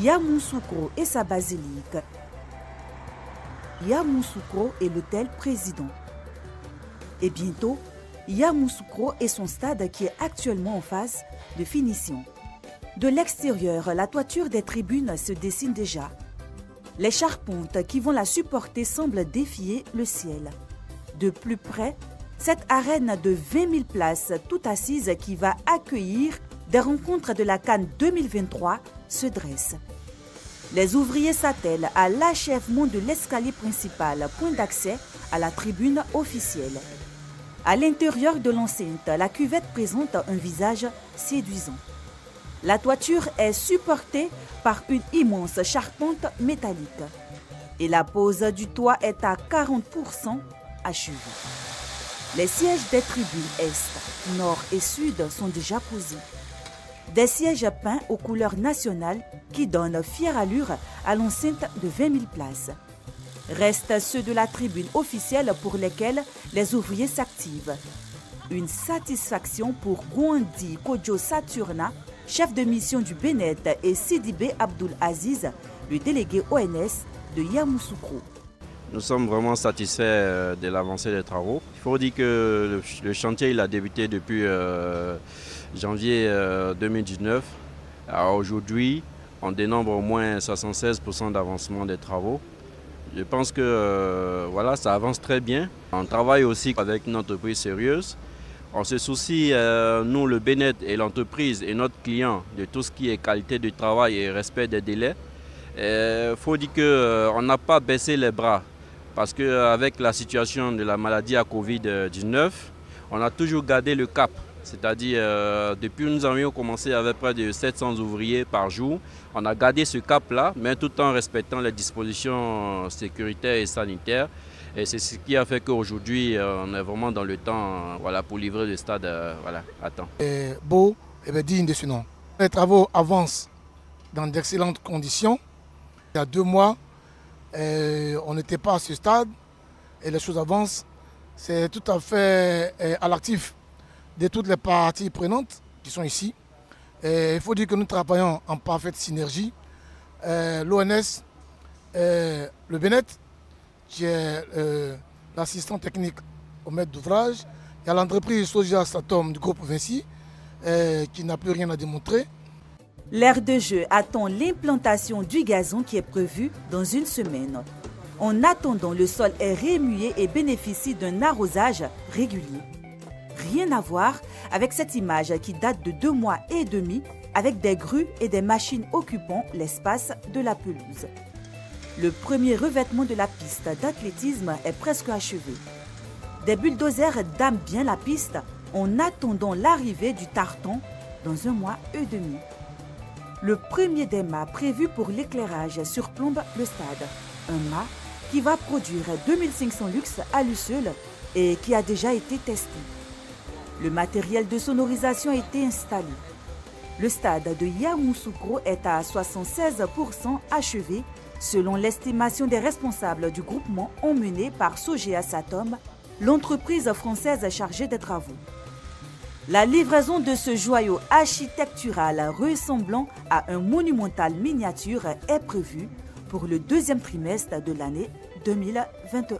Yamoussoukro et sa basilique. Yamoussoukro et l'hôtel président. Et bientôt, Yamoussoukro et son stade qui est actuellement en phase de finition. De l'extérieur, la toiture des tribunes se dessine déjà. Les charpentes qui vont la supporter semblent défier le ciel. De plus près, cette arène de 20 000 places, toute assise qui va accueillir des rencontres de la CAN 2023 se dresse. Les ouvriers s'attellent à l'achèvement de l'escalier principal, point d'accès à la tribune officielle. À l'intérieur de l'enceinte, la cuvette présente un visage séduisant. La toiture est supportée par une immense charpente métallique et la pose du toit est à 40% achevée. Les sièges des tribunes Est, Nord et Sud sont déjà posés. Des sièges peints aux couleurs nationales qui donnent fière allure à l'enceinte de 20 000 places. Restent ceux de la tribune officielle pour lesquels les ouvriers s'activent. Une satisfaction pour Gwandi Kodjo Saturna, chef de mission du Bénet, et Sidibé Abdul Aziz, le délégué ONS de Yamoussoukro. Nous sommes vraiment satisfaits de l'avancée des travaux. Il faut dire que le chantier il a débuté depuis janvier 2019. Aujourd'hui, on dénombre au moins 76% d'avancement des travaux. Je pense que voilà, ça avance très bien. On travaille aussi avec une entreprise sérieuse. On se soucie, nous, le Bénet et l'entreprise et notre client, de tout ce qui est qualité de travail et respect des délais. Il faut dire qu'on n'a pas baissé les bras parce qu'avec la situation de la maladie à Covid-19, on a toujours gardé le cap. C'est-à-dire, depuis que nous avions commencé avec près de 700 ouvriers par jour, on a gardé ce cap-là, mais tout en respectant les dispositions sécuritaires et sanitaires. Et c'est ce qui a fait qu'aujourd'hui, on est vraiment dans le temps voilà, pour livrer le stade voilà, à temps. Beau et digne de ce nom. Les travaux avancent dans d'excellentes conditions. Il y a 2 mois, on n'était pas à ce stade et les choses avancent. C'est tout à fait à l'actif de toutes les parties prenantes qui sont ici. Il faut dire que nous travaillons en parfaite synergie. L'ONS, le Bénet, qui est l'assistant technique au maître d'ouvrage. Il y a l'entreprise Soja Satom du groupe Vinci, qui n'a plus rien à démontrer. L'aire de jeu attend l'implantation du gazon qui est prévue dans une semaine. En attendant, le sol est remué et bénéficie d'un arrosage régulier. Rien à voir avec cette image qui date de 2 mois et demi avec des grues et des machines occupant l'espace de la pelouse. Le premier revêtement de la piste d'athlétisme est presque achevé. Des bulldozers dament bien la piste en attendant l'arrivée du tartan dans 1 mois et demi. Le premier des mâts prévu pour l'éclairage surplombe le stade. Un mât qui va produire 2500 lux à lui seul et qui a déjà été testé. Le matériel de sonorisation a été installé. Le stade de Yamoussoukro est à 76% achevé selon l'estimation des responsables du groupement emmené par Sogea Satom, l'entreprise française chargée des travaux. La livraison de ce joyau architectural ressemblant à un monumental miniature est prévue pour le 2e trimestre de l'année 2021.